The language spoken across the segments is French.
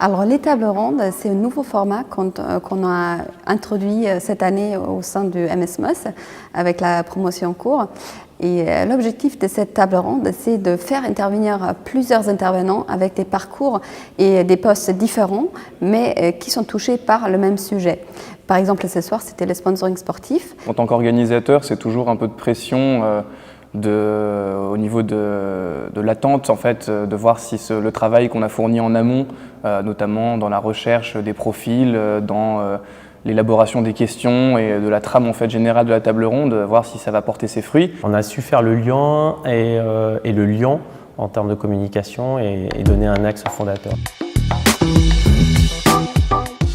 Alors les tables rondes, c'est un nouveau format qu'on a introduit cette année au sein du MSMOS avec la promotion en cours. Et l'objectif de cette table ronde, c'est de faire intervenir plusieurs intervenants avec des parcours et des postes différents, mais qui sont touchés par le même sujet. Par exemple, ce soir, c'était le sponsoring sportif. En tant qu'organisateur, c'est toujours un peu de pression au niveau de l'attente, en fait, de voir si le travail qu'on a fourni en amont, notamment dans la recherche des profils, dans l'élaboration des questions et de la trame en fait, générale de la table ronde, voir si ça va porter ses fruits. On a su faire le lien et le lien en termes de communication et donner un axe fondateur.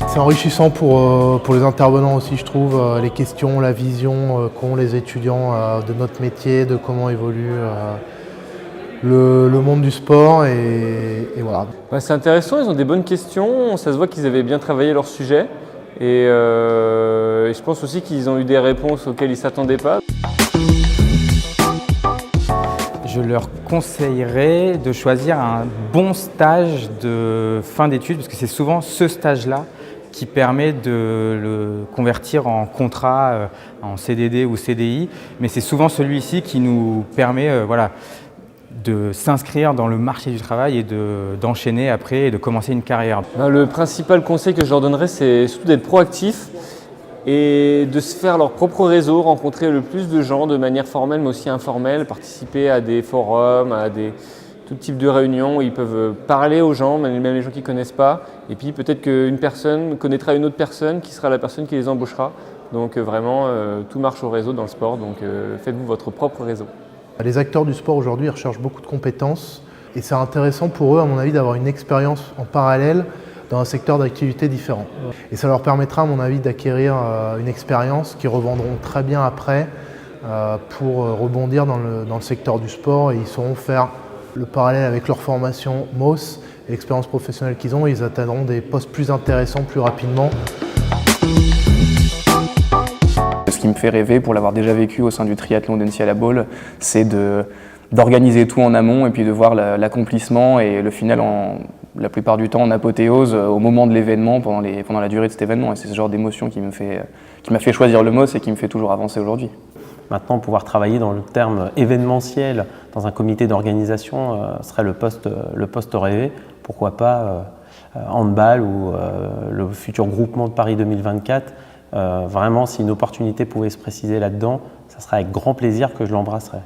C'est enrichissant pour les intervenants aussi, je trouve, les questions, la vision qu'ont les étudiants de notre métier, de comment évolue le monde du sport et voilà. C'est intéressant, ils ont des bonnes questions, ça se voit qu'ils avaient bien travaillé leur sujet et je pense aussi qu'ils ont eu des réponses auxquelles ils ne s'attendaient pas. Je leur conseillerais de choisir un bon stage de fin d'études parce que c'est souvent ce stage-là qui permet de le convertir en contrat, en CDD ou CDI, mais c'est souvent celui-ci qui nous permet de s'inscrire dans le marché du travail et d'enchaîner après et de commencer une carrière. Le principal conseil que je leur donnerais, c'est surtout d'être proactif et de se faire leur propre réseau, rencontrer le plus de gens de manière formelle mais aussi informelle, participer à des forums, à tout type de réunions où ils peuvent parler aux gens, même les gens qui ne connaissent pas. Et puis peut-être qu'une personne connaîtra une autre personne qui sera la personne qui les embauchera. Donc vraiment, tout marche au réseau dans le sport, donc faites-vous votre propre réseau. Les acteurs du sport aujourd'hui recherchent beaucoup de compétences et c'est intéressant pour eux, à mon avis, d'avoir une expérience en parallèle dans un secteur d'activité différent. Et ça leur permettra, à mon avis, d'acquérir une expérience qu'ils revendront très bien après pour rebondir dans le secteur du sport et ils sauront faire le parallèle avec leur formation MOS et l'expérience professionnelle qu'ils ont, ils atteindront des postes plus intéressants plus rapidement. Ce qui me fait rêver, pour l'avoir déjà vécu au sein du triathlon d'NCAA Ball, c'est d'organiser tout en amont et puis de voir l'accomplissement et le final, la plupart du temps en apothéose au moment de l'événement, pendant la durée de cet événement. Et c'est ce genre d'émotion qui m'a fait choisir le MOS et qui me fait toujours avancer aujourd'hui. Maintenant, pouvoir travailler dans le terme événementiel dans un comité d'organisation serait le poste rêvé. Pourquoi pas handball ou le futur groupement de Paris 2024. Vraiment, si une opportunité pouvait se préciser là-dedans, ça serait avec grand plaisir que je l'embrasserais.